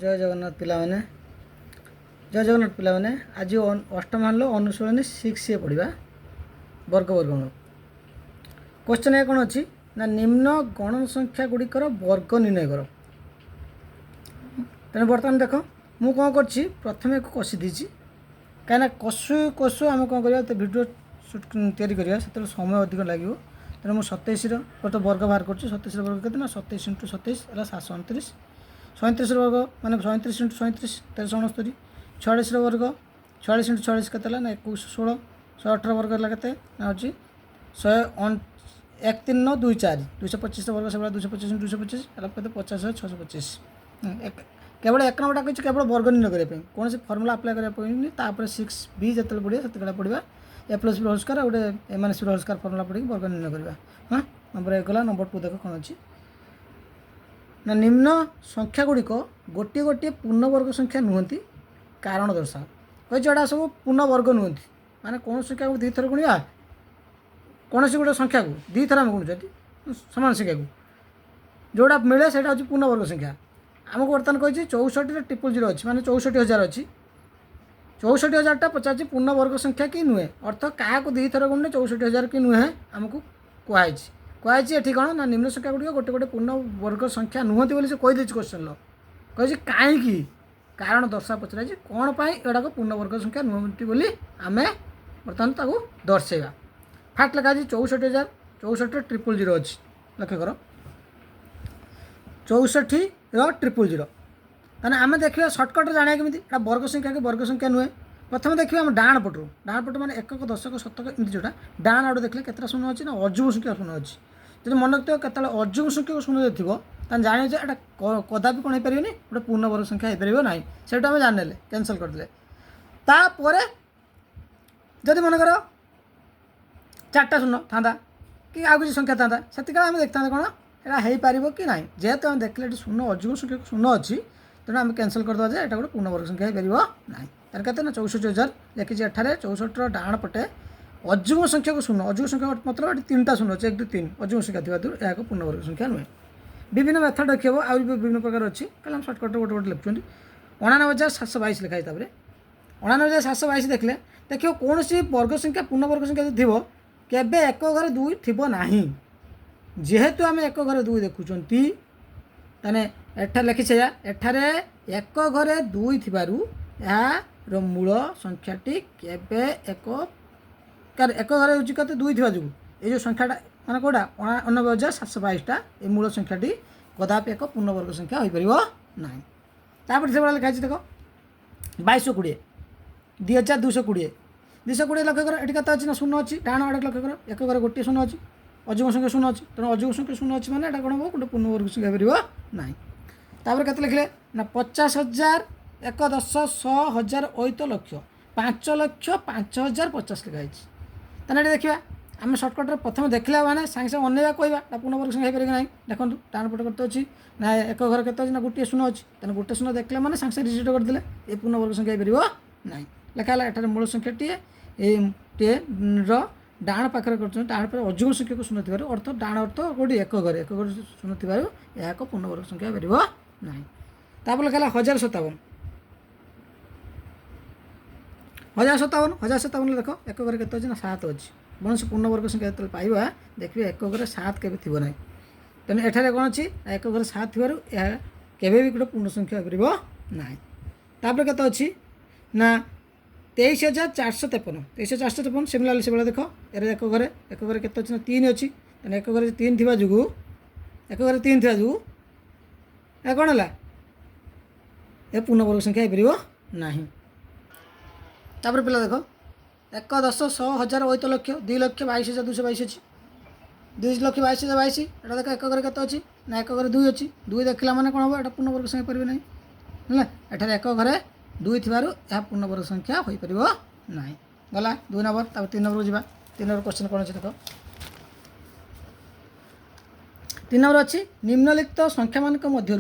जय जगन्नाथ पिलाने जय जगन्नाथ पिलाने आज अष्टम मान अनुशीलनी 6 पढ़ा वर्ग वर्गमूल क्वेश्चन ये कौन अच्छी ना निम्न गण संख्या गुड़िकर वर्ग निर्णय कर। तेना बर्तमान देख मु कौन कर प्रथम एक कषि दीची कहीं कषु कषु आम कौन कर भिडियो सुट या समय अधिक लगे तेना मुझे 27 गोटे वर्ग बाहर कर 27 वर्ग के 27 × 27 है 729 37 वर्ग माने 37 × 37 1369 46 वर्ग 46 × 46 के ना 21 16 118 वर्ग है के हूँ 113 224 वर्ग से 225 × 225 है के 50 625 केवल एक नंबरटा कही केवल वर्ग निर्णय करने कौन से फर्मुला अप्लाई करने 6b जो पढ़िया से पढ़ा A plus B whole square गोटे A minus B whole square formula पढ़ी वर्ग निर्णय करवा। हाँ नंबर 1 गला नंबर 2 देख कौन अच्छी ना निम्न संख्या गुड़िक गोटे गोटे पूर्ण वर्ग संख्या नुहति कारण दर्शा कही एटा सब पूर्ण वर्ग नुहति माने कौन संख्या को दी थर गुणिया कौन गोटे संख्या को दी थर आम गुणुं सामान संख्या को जोड़ा मिले से हूँ पूर्ण वर्ग संख्या आमको बर्तमान कही 64 000 अच्छी माने 64,000 अच्छी 64,000 पचार पूर्ण वर्ग संख्या कि नुहे अर्थ क्या दी थर गुणे 64,000 कि नुहे आमको कहुई कहुई ये कौन ना निम्न संख्या गुड़िक गोटे गोटे पूर्ण वर्ग संख्या नुहति बोली से कहीदे क्वेश्चन लो कही कहीं कारण दर्शा पचर कौन पर एटाक पूर्ण वर्ग संख्या नुहति बोली आम बर्तमान ताको दर्शेगा। फास्ट लिखा 64,000 64 000 अच्छी लक्ष्य कर 64 000 ताने आम देखिए सर्टकट जाना केमी वर्ग संख्या के वर्ग संख्या नुहे प्रथम देखिए आम डाण पट मैंने एकक दशक शतक एमती जोटा डाण आड़ देखिए केतटा शून्य अच्छी ना अजुग संख्या शून्य अच्छी जब मन रखिए केत अजुग संख्या शून्य थी जाने ये कदापि कौन हो पारे गोटे पूर्ण वर्ग संख्या हो पार ना से आम जाने कैनसल करदे तापर जदि मनकर 4टा शून्य था कि आगे किसी संख्या था से आम देखता कौन यहाँ हो पार कि ना जेहेतु आम देखले शून्य अजुग संख्या शून्य अच्छी तेणु आम कैनसल करदे ये गोटे पूर्ण वर्ग संख्या हो पार ना तेरे कहते ना 64,000 लिखी 64 डाण पटे अजुग संख्या को शून्य अजुग संख्या मतलब 3टा शून्य अच्छे 1 2 3 अजुग संख्या थी यह पूर्ण वर्ग संख्या नुहे विभिन्न मेथड देखिए आउ विभिन्न प्रकार अच्छी कल हम सर्टकट गोटे गोटे लिखुँच 99,722 लिखाई 99,722 देखले देखिए कौन सी वर्ग संख्या पूर्ण वर्ग संख्या थी केबे एक घरे 2 थी ना जेहेतु आम एक घरे 2 देखुंट ताने एठा लिखी से एठारे एक घरे 2 थिबारु यार मूल संख्याटी केबे एक घरे हूँ कत 2 थी जो ये संख्याटा माने कौटा 99,722 ये मूल संख्याटी कदापि एक पूर्ण वर्ग संख्या हो पार ना तापर से लिखाई देख 2220 2220 220 लक्ष्य कर ये कत अच्छी ना शून्य अच्छी डाण आड़े लक्ष्य कर एक घरे गोटे शून्य अच्छी अजुग संख्या शून्य अच्छी तेनाली अजुग संख्या शून्य अच्छी मैंने कौन हम गोटे पूर्ण वर्ग संख्या हो पार ना तापर के लिखले ना 50,000 1 10 100 1000 8 लक्ष 5,05,050 लिखाई तेना ये देखा आम सर्टकट प्रथम देखला मैंने सागे सागे अनेवा कहवा पूर्ण वर्ग संख्या हो पारे ना देखो डाण पट करते अच्छी ना एक घर के ना गोटे शून्य अच्छी तेना गोटे शून्य देखले मैंने सागे सागे रिजेक्ट करदे ये पूर्ण वर्ग संख्या हो पार ना लिखा एठार मूल संख्या टे डाण पाखे कर डाण पर अजुग संख्या को शून्य थी अर्थ डाण अर्थ गोटे एक घर शून्य थी यह एक पूर्ण वर्ग संख्या हो पार ना तापर लिखा 1,057 1,057 देख एक घरे के ना 7 अच्छी कौन से पूर्ण वर्ग संख्या जो पाइबा देखिए एक घरे 7 के थी ना तेनाली एठारे कौन अच्छी एक घरे 7 थी केवे भी गोटे पूर्ण संख्या हो पार ना तापर के अच्छी ना 23,453 23,453 सिमिलारली से देख ये एक घरे के 3 अच्छी एक घरे 3 थी जो एक घरे 3 थी जो यह कौन है ये पूर्ण वर्ग संख्या हो पार ना तापर पिला देख 1 10 100 1000 8 लक्ष 2,22,222 अच्छी 2,22,222 एटा देख एक घरे के अच्छी ना एक घरे 2 अच्छी 2 देखला मैंने कौन हम एटा पूर्ण वर्ग संख्या पारे ना एठार एक घरे 2 थी यह पूर्ण वर्ग संख्या हो पार ना गला 2 नंबर तापर 3 नंबर को 3 नंबर क्वेश्चन कौन अच्छे देख 3 नंबर अच्छी निम्नलिखित संख्या मान मध्य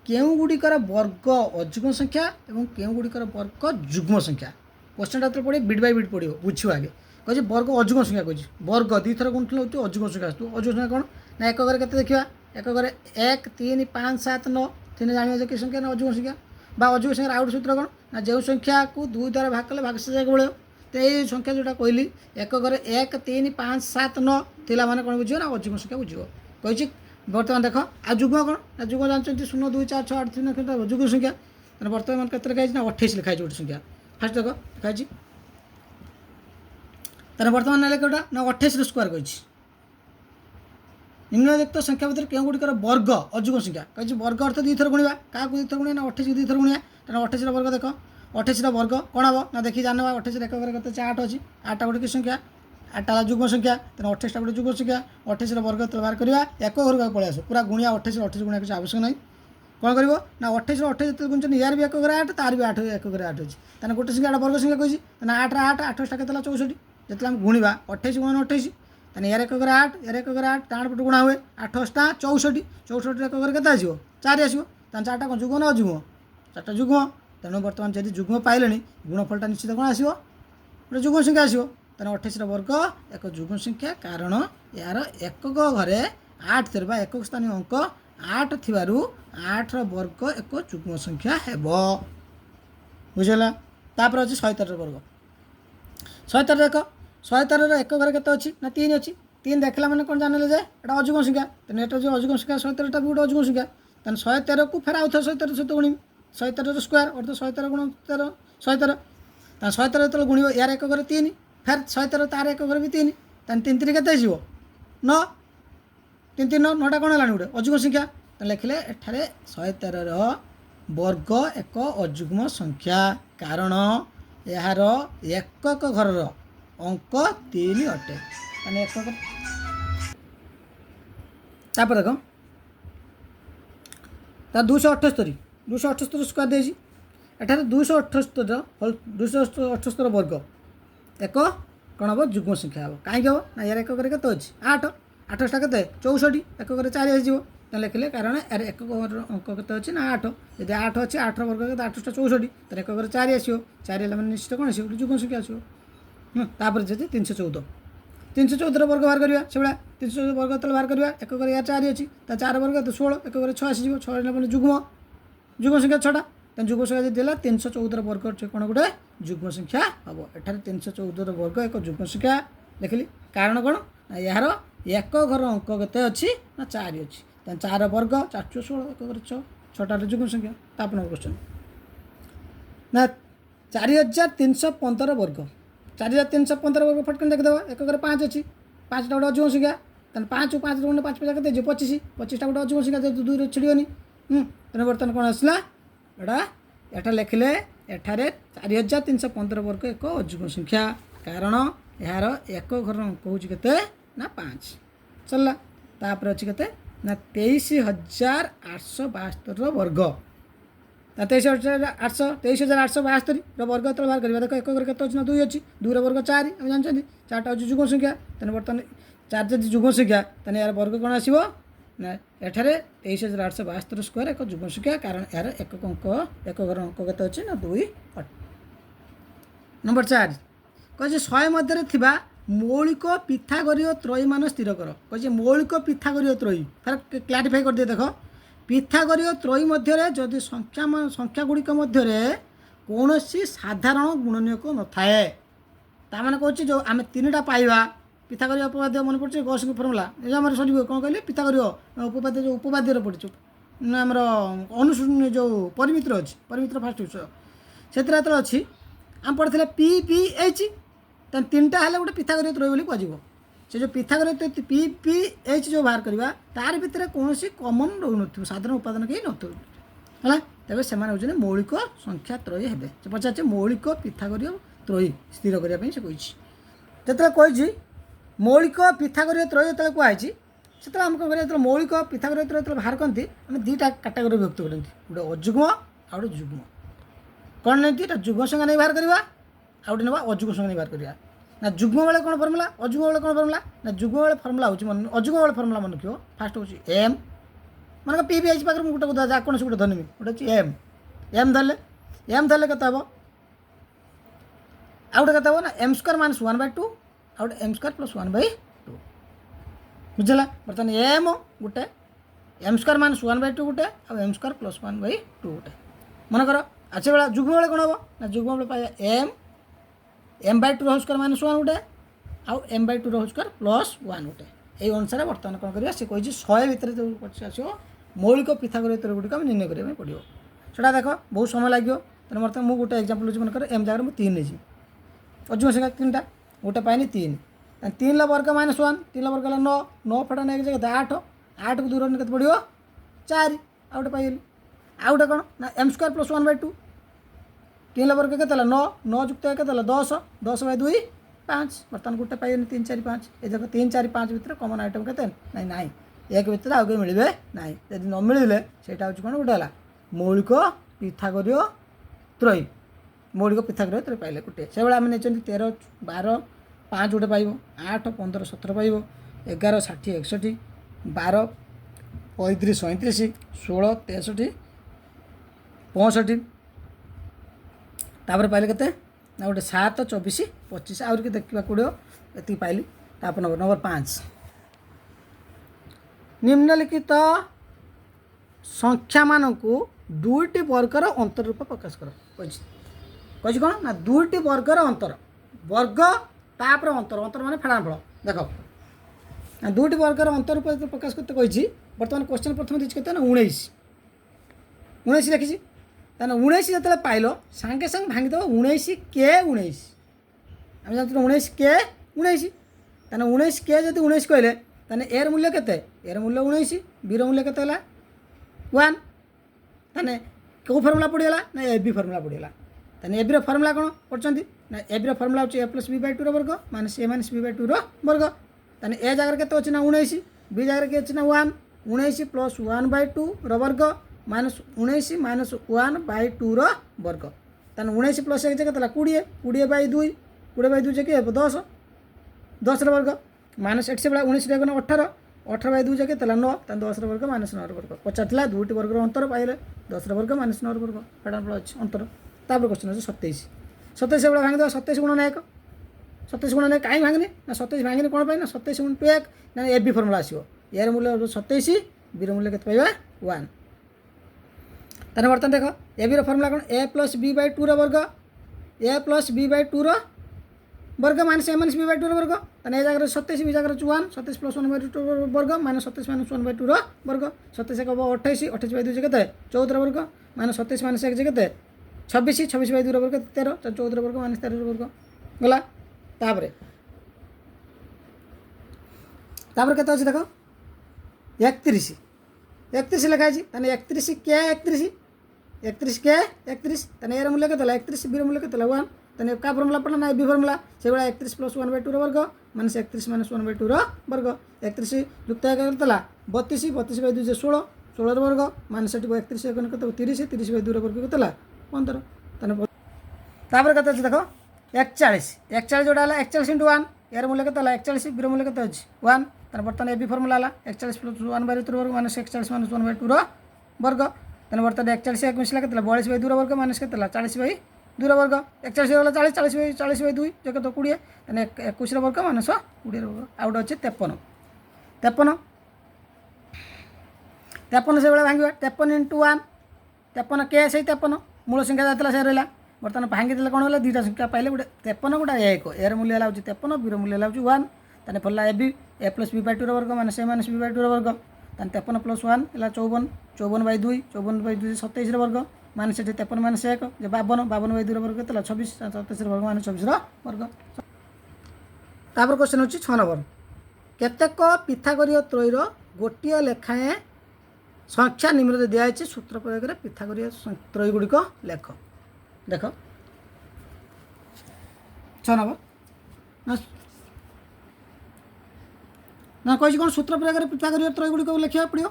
केउ गुड़िकर वर्ग अजुग्म संख्या और केउ गुड़िकर वर्ग जुग्म संख्या क्वेश्चन तो पढ़े बिट बाय बिट पढ़ो बुझ आगे कहे वर्ग अजुग्म संख्या कही वर्ग दी थर गुणुल हो अजुग्म संख्या अजुग्म संख्या कौन ना एक घरे के देखा एक घरे 1 3 5 7 9 तीन जान कि संख्या ना अजुग्म संख्या बा अजुग संख्या आउट सूत्र कौन ना जो संख्या को 2 द्वारा भाग कले भागशेष एक बढ़ तो ये संख्या जोटा कहली एक घरे 1 3 5 7 9 थिला माने कौन बुझियो ना अजुग संख्या बुझियो कही बर्तमान देख आ जुग्म कौन ना जुग्म जानते 0 2 4 6 8 3 जुग्म संख्या बर्तमान केते लिखाई ना 28 लिखाई गोटे संख्या फास्ट देख लिखाई तेना बर्तमान ना कौटा ना 28 स्क्वायर कही निम्नलिखित संख्या भितर क्यों गुड़िकर वर्ग अजुग संख्या कही वर्ग अर्थ 2 थर गुणा क्या 2 थर गुणा ना 28 2 थर गुणा तेना 28 वर्ग देख 28 वर्ग कौन हम ना देखी जान 28 एक घर के 8 अच्छी 8टा गोटे संख्या 8टा जुग्म संख्या तेना 28टा गोटे जुग्म संख्या 28 वर्ग बाहर करवा एक घर को पलि आस पूरा गुणिया 28 28 गुणिया किसी आवश्यक नहीं कौन कर ना 28 28 जो गुण यार भी एक घर 8 तार भी 8 एक घर 8 अच्छी तेना गोटे संख्या वर्ग संख्या कही 8 8 28टा के 64 जिते आम गुणवा 28 गुण 28 तेना यार एक घर 8 यार एक घर 8 टाण पट गुणा हुए 8 8 64 64 एक घर के 4 आसो तेना 4टा कौन जुग्म ना अजुग्म 4टा जुग्म तेणु बर्तमान जब जुग्म पाइले गुणफलटा निश्चित कौन आसो गोटे जुग्म संख्या आसो तेना 28 वर्ग एक जुग्म संख्या कारण यार एकक घरे 8 थे एक स्थानीय अंक 8 थी 8 वर्ग एक जुग्म संख्या हेब बुझेगा तापर अच्छे 113 वर्ग 113 देख 113 एक घर के अच्छी ना 3 अच्छी 3 देखला मैंने कौन जान जाए एटा अजुग्म संख्या तेना एटा जो अजुग्म संख्या 113टा भी गोटे अजुग्म संख्या तेना 113 को फेर आउ थे 113 सहित गुणी 113 स्क्वायर अर्थ 113 गुण 13 113 113 जो गुण यार एक घर 3 फेर 113 तार एक घर भी 3 तेना 3 3 के 9 3 3 9 9टा कौन है गोटे अजुग्म संख्या तो लिखले एठारे 113 वर्ग एक अजुग्म संख्या कारण यार एकक घर अंक 3 अटे मैंने एकक तापर देख ता 278 278 स्क्वायर देजी एठारे 278 वर्ग एक कौन हम जुग्म संख्या हम कहीं हम ना यार एक के अच्छी 8 8टा के 64 एक घर 4 हो लिखले कारण यार एक अंक के अच्छी ना 8 यदि 8 अच्छी 8 वर्ग के 8 64 तो एक घर 4 आसो 4 मैंने निश्चित कौन आसो जुग्म संख्या आसो तापर जी 314 314 वर्ग बाहर करवा से भाया 314 वर्ग तो बाहर करवा एक घर यार 4 अच्छी 4 वर्ग तो 16 एक घर 6 आसो 6 मैंने जुग्म जुग्म संख्या 6टा तेना जुग्म संख्या जी देला 314 वर्ग कौन गोटे जुग्म संख्या हम एठारे 314 वर्ग एक जुग्म संख्या लिखिली कारण कौन यार एक घर अंक केते अच्छी ना 4 अच्छी तेना 4 वर्ग 4 16 एक घर 6 6टार जुग्म संख्या तापर क्वेश्चन ना 4315 वर्ग 4315 वर्ग फटकन देखिदेव एक घर 5 अच्छी 5टा गोटे अजुग्म संख्या तेना 5 5 गुण 5 5 के 25 25टा गोटे अजुग्म संख्या 2 छिड़ियोनी तेना बर्तमान कौन आसला एटा लिखले एठारे 4315 वर्ग एक अजुग्म संख्या कारण यार एक घर अंक हूँ के ना 5 चलला तापर अच्छी के ना 23872 वर्ग 23872 वर्ग तो बाहर करवा देख एक घर के अच्छी ना 2 अच्छी 2 वर्ग 4 आम जानते 4टा हूँ जुग्म संख्या तेना बर्तमान 4 जब जुग्म संख्या तेना यार वर्ग कौन आसो ना एठारे 23872 स्क्वायर एक जुग्म संख्या कारण यार एक अंक एक घर अंक के अच्छी ना 2 नंबर 4 कहे 100 मध्य थिबा मौलिक पिथागोरीय त्रयी मान स्थिर कर कहे मौलिक पिथागोरीय त्रयी फिर क्लारिफाई कर दिए देख पिथागोरीय त्रयी मध्य जदि संख्या गुड़िक मध्य कौन साधारण गुणनीयक न थाए ताने कौन जो आम 3टा पाइबा पिथागोरीय उपपाद्य मन पड़े गौस फर्मुला आम सर कौन कहले पिथागोरीय उपपाद्य जो उपपाद्य पड़े आमर अनुसून जो परिमित्र अच्छी परिमित्र फास्ट विषय से अच्छी आम पढ़े पी पी एच तेना 3टा है गोटे पिथागोरीय त्रयी बोली कह से जो पिथागोरीय पी पी एच जो बाहर करवा तार भितर कौन कमन रोन साधारण उपादान कहीं है तेज से मौलिक संख्या त्रयी हे पचारे मौलिक पिथागोरीय त्रयी स्थिर करने से कही कही मौलिक पिथागोरीय त्रयी जो कहुई से आम कौन कर मौलिक पिथागोरीय त्रयी जो बाहर करती आम 2टा कैटेगोरी विभक्त करती गोटे अजुग्म आ गए जुग्म कौन नहीं जुग्म संख्या नहीं बाहर करवा आउट ना अजुग्म संख्या नहीं बाहर करवा ना जुग्म बेले कौन फर्मुला अजुग्म बेले कौन फर्मुला ना जुग्म बेले फर्मुला हो अजुग्म बेले फर्मुला मन रखियो फास्ट हो एम मन पी पी एच पाखे गोटे कौन से गोटे धरनी गोटे एम एम धरले के आउटे के ना एम स्क्वायर माइनस 1/2 आउट एम स्क्वायर प्लस 1/2 बुझला बर्तमान एम गोटे एम स्क्वायर माइनस 1/2 गोटे आ एम स्क्वायर प्लस 1/2 गोटे मनकर अच्छा बेला जुग्म बेले कौन हम ना जुग्म बेले पाइबा m/2 होल स्क्वायर माइनस 1 गोटे आउ m/2 होल स्क्वायर प्लस 1 गोटे यही अनुसार बर्तमान कौन करवा सी कही 100 भितर जो आसो मौलिक पृथक त्र गुड़िक आम निर्णय करने पड़ो सेटा देख बहुत समय लगे तेना बर्तमान मुझे गोटे एक्जामपल हूँ मनकर m जगह मुझे 3 नहीं अजुम संख्या 3टा गोटे पाइनि 3 3 वर्ग माइनस 1 3 वर्ग 9 9 फटा नहीं जगह 8 8 को दूर के पड़ो 4 आउटे पाइली आउ गोटे कौन ना m स्क्वायर प्लस 1/2 3 वर्ग के 9 9 जुक्त के 10 10/2 5 बर्तमान गोटे पाइनि 3 4 5 ये जगह 3 4 5 भितर कमन आइटम के नाई नाई एक भितर आगे मिले ना यदि न मिले से कौन गोटे है मौलिक पृथागोरीय त्रयी मौलिक पृथागोरीय त्रयी पाइले गोटे से भाई आम नहीं 13 12 5 गोटे पाइब 8 15 17 पाइब 11 60 61 12 35 37 16 63 65 तापर पाइले के ना गोटे 7 24 25 आउर देखा पड़ो ये पाइली तापर नंबर 5 निम्नलिखित संख्या मान को दुईटी वर्गर अंतर रूप प्रकाश कर कही कौन ना दुईटी वर्गर अंतर वर्ग तापर अंतर अंतर माने फेड़ाफल देख ना दुईटी वर्गर अंतर रूप प्रकाश करते कही बर्तमान क्वेश्चन प्रथम देखिए कहते ना 19 19 लिखी ताने 19 जो पाइल सांगे सांगे भांगीदेव 19 के 19 आम जानते 19 के 19 ताने 19 के जब 19 कहले ताने एर मूल्य केते एर मूल्य 19 बीर मूल्य केते 1 ताने कौ फर्मुला पड़ीगला ना ए बी फर्मुला पड़ीगला ताने ए बी फर्मुला कौन पढ़ते ना ए बी फर्मुला होची a+b/2 वर्ग माइनस a-b/2 वर्ग ताने ए जगह केते अछि ना 19 बी जगह के अछि ना 1 19 प्लस 1/2 वर्ग माइनस 19 माइनस 1/2 वर्ग ताने 19 प्लस 1 जगह 20 20/2 20/2 जगह 10 10 वर्ग माइनस 8 से बड़ा 19 जगह 18 18/2 जगह 9 10 वर्ग माइनस 9 वर्ग पचार दुईटी वर्ग अंतर पाइले 10 वर्ग माइनस 9 वर्ग फेडाफल अच्छे अंतर तापर क्वेश्चन अच्छे 27 27 बड़ा भांगी 27 गुणन 1 27 गुणन 1 कहीं भांगनी ना 27 भांगनी कौन पाई ना 27 गुण 1 ना ए बी फर्मुला आसो यार मूल्य 27 बी मूल्य के पाइबा 1 ताने बर्तमान देख ए बी फर्मुला कौन a+b/2 वर्ग a+b/2 वर्ग माइनस a-b/2 वर्ग ताने ए जगह 27 बी जगह 1 27 प्लस 1/2 वर्ग माइनस 27 माइनस 1/2 वर्ग 27 को 28 28/2 जगह 14 वर्ग माइनस 27 माइनस 1 जगह 26 26/2 वर्ग 13 14 वर्ग माइनस 13 वर्ग गला तापर केते अछि देखो 31 31 लिखा है ताने 31 के 31 31 के 31 ताने एर मूल्य केते 31 बी मूल्य केते 1 ताने का फर्मुला पढ़ना ना बी फर्मुला से भाई 31 प्लस 1/2 वर्ग माइनस 31 माइनस 1/2 वर्ग 31 युक्त करता 32 32/2 16 16 वर्ग माइनस 31 30 30/2 वर्ग केते 15 ताने तापर केते अछि देखो 41 41 जोड़ा 41 × 1 यार मूल्य केते 41 बी मूल्य केते अछि 1 ताने बर्तमान ए बी फर्मुला 41 प्लस 1/2 वर्ग माइनस 41 माइनस 1/2 वर्ग ताने बर्तमान 41 1 मिसला केते 42/2 वर्ग माइनस केते 40/2 वर्ग 41 वाला 40 40/2 जगह तो 20 ताने 21 वर्ग माइनस 20 वर्ग आउट अच्छे 53 53 53 से भाई भांगे 53 × 1 53 के से 53 मूल संख्या जाता से रहा बर्तमान भांगी देले कौन है दुईटा संख्या पाइले गोटे 53 गोटे 1 एर मूल्य है 53 बीर मूल्य है 1 ताने फलला ए बी a+b/2 वर्ग माइनस a-b/2 वर्ग ताने 53 प्लस 1 है 54 54/2 54/2 27 वर्ग माइनस 53 माइनस 1 जो 52 52/2 वर्ग के 26 27 वर्ग माइनस 24 वर्ग तापर क्वेश्चन होची 6 नंबर केतेक पिथागोरीय त्रयीर गोटिए लेखाएं संख्या निम्न दिया है सूत्र प्रयोग में पिथागोरीय त्रयी गुड़िक लेख देख 6 नंबर ना कही कौन सूत्र प्रयोग में पिथागोरीय त्रयी गुड़िक लिखा पड़ो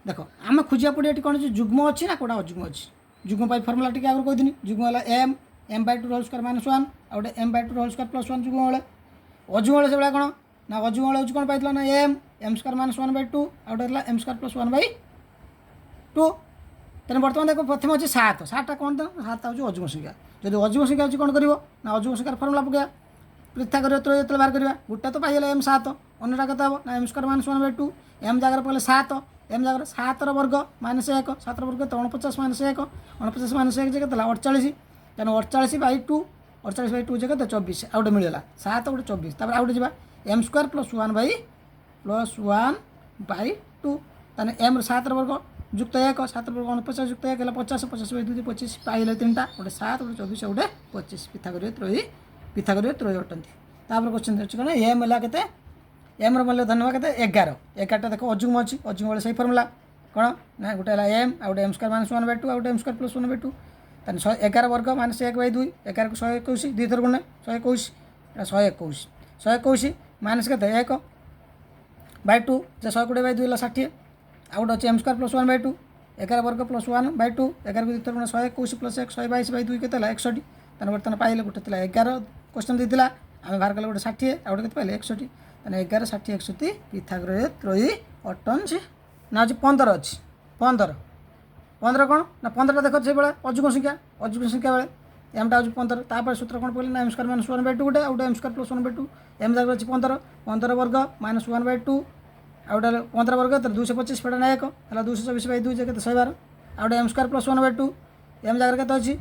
देख आम खोजा पड़ो ये कौन जुग्म अच्छी ना कौटा अजुग्म अच्छी जुग्म फर्मुला टी आगे कही जुग्म है m/2 होल स्क्वायर माइनस 1 आ गए m/2 होल स्क्वायर प्लस 1 जुग्म बेले अजुग्म बेले से भाई कौन ना अजुग्म बेले कौन पाई ना m स्क्वायर माइनस 1/2 आ गए m स्क्वायर प्लस 1/2 तेना बर्तमान देखो प्रथम अच्छे 7 7टा कौन था 7टा हूँ अजुग्म संख्या जब अजुग्म संख्या अच्छी कौन कर ना अजुग्म संख्यार फर्मुला पकड़ा पृथागोरीय त्रयी जो बाहर करवा गोटे तो पाइगला m7 अन्यटा केते हम ना एम स्क्वायर माइनस 1/2 एम जगह पहले 7 एम जगह 7 वर्ग माइनस 1 7 वर्ग 49 माइनस 1 49 माइनस 1 केते 48 तेणु 48/2 48/2 जे केते 24 आउट मिलला 7 गोटे 24 तापर आउट जीवा एम स्क्वायर प्लस 1/2 ताने एम 7 वर्ग जुक्त 1 7 वर्ग 49 जुक्त 1 50 50/2 25 पाइले 3टा गोटे 7 गोटे 24 गोटे 25 पिथागोरीय त्रयी अटंती तापर क्वेश्चन अछि कोन एम होला केते एम रो मूल्य धन्यवाद केते 11 11टा देखो अजुग्म अछि अजुग्म वाले सही फार्मूला कोन ना गोटे हला एम आ गोटे एम स्क्वायर माइनस 1/2 आ गोटे एम स्क्वायर प्लस 1/2 ताने 11 वर्ग माइनस 1/2 11 को 121 2 थर गुणे 121 एटा 121 121 माइनस केते 1/2 जे 120/2 होला 60 आ गोटे अछि एम स्क्वायर प्लस 1/2 11 वर्ग प्लस 1/2 11 को 2 थर गुणे 121 प्लस 1 122/2 केते होला 61 ताने बर्तन पाइले गोटे थिला 11 क्वेश्चन दिथिला आमे बाहर कले गोटे 60 आ गोटे केते पाइले 61 ताने 11 60 61 पिथागोरीय त्रयी अटंती ना अछि 15 अछि 15 15 कोन ना 15 टा देखो से बेला अजुग्म संख्या बेले एम टा 15 तापर सूत्र कोन पहिले ना एम स्क्वायर माइनस 1/2 गोटे आ गोटे एम स्क्वायर प्लस 1/2 एम जगह अछि 15 15 वर्ग माइनस 1/2 आ गोटे 15 वर्ग त 225 फेडा ना 1 हला 224/2 जे केते 112 आ गोटे एम स्क्वायर प्लस 1/2 एम जगह केते अछि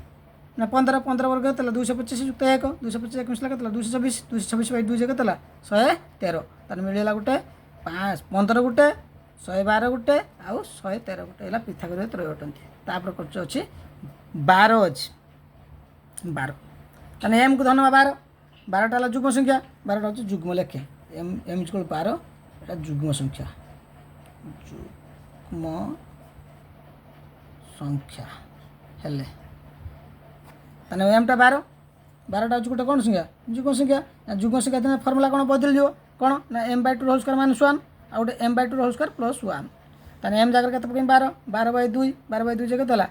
ना 15 15 वर्ग तला 225 जुक्त 1 225 1 मिसला केतला 226 226/2 जे केतला 113 ताने मिलेला गोटे 5 15 गोटे 112 गोटे आ 113 गोटे हला पिथागोरीय त्रयी अटंती तापर खर्च अछि 12 अछि 12 ताने एम को धनवा 12 12 टा हला जुग्म संख्या 12 टा अछि जुग्म लेखे एम एम इक्वल 12 एटा जुग्म संख्या हेले ताने एम टा 12 12 टा गोटे कोन संख्या जुग्म संख्या देने फार्मूला कोन बदल जो कोन ना m/2 होल स्क्वायर माइनस 1 आ गोटे m/2 होल स्क्वायर प्लस 1 ताने m जगह केते पकेम 12 12/2 जे केतला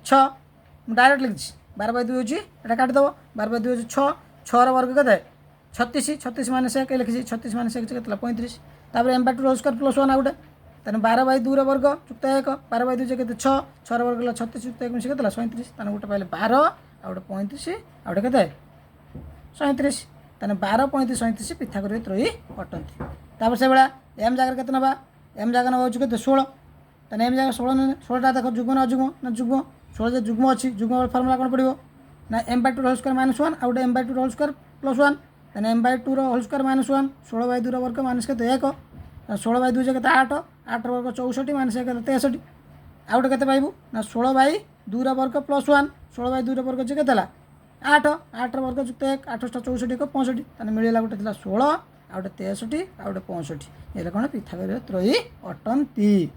6 डायरेक्ट लिखछि 12/2 होछि एटा काट दबो 12/2 होछि 6 6 रो वर्ग केते 36 36 माइनस 1 लिखछि 36 माइनस 1 जे केतला 35 तापर m/2 होल स्क्वायर प्लस 1 आ गोटे ताने 12/2 रो वर्ग जुक्त 1 12/2 जे केते 6 6 रो वर्ग ला 36 जुक्त 1 मिसे केतला 37 ताने गोटे पाइले 12 आ गोटे 35 आ गोटे केते 37 ताने 12 35 37 पिथागोरीय त्रयी अटंती तापर से बेला एम जगह केते नबा एम जगह नबा होछि केते 16 ताने एम जगह 16 ने 16 टा देखो जुग्म ना जुग्म 16 जे जुग्म अछि जुग्म फार्मूला कोन पडिबो ना m/2 होल स्क्वायर माइनस 1 आ गोटे m/2 होल स्क्वायर प्लस 1 ताने m/2 होल स्क्वायर माइनस 1 16/2 रो वर्ग माइनस केते 1 16/2 जे केते 8 8 वर्ग 64 माइनस 1 केते 63 आ गोटे केते पाइबू ना 16/2 रो वर्ग प्लस 1 16/2 रो वर्ग जे केतेला 8 8 वर्ग जुक्त 1 8 64 1 65 ताने मिलेला गोटे थिला 16 आ गोटे 63 आ गोटे 65 एला कोन पिथागोरीय त्रयी अटंती।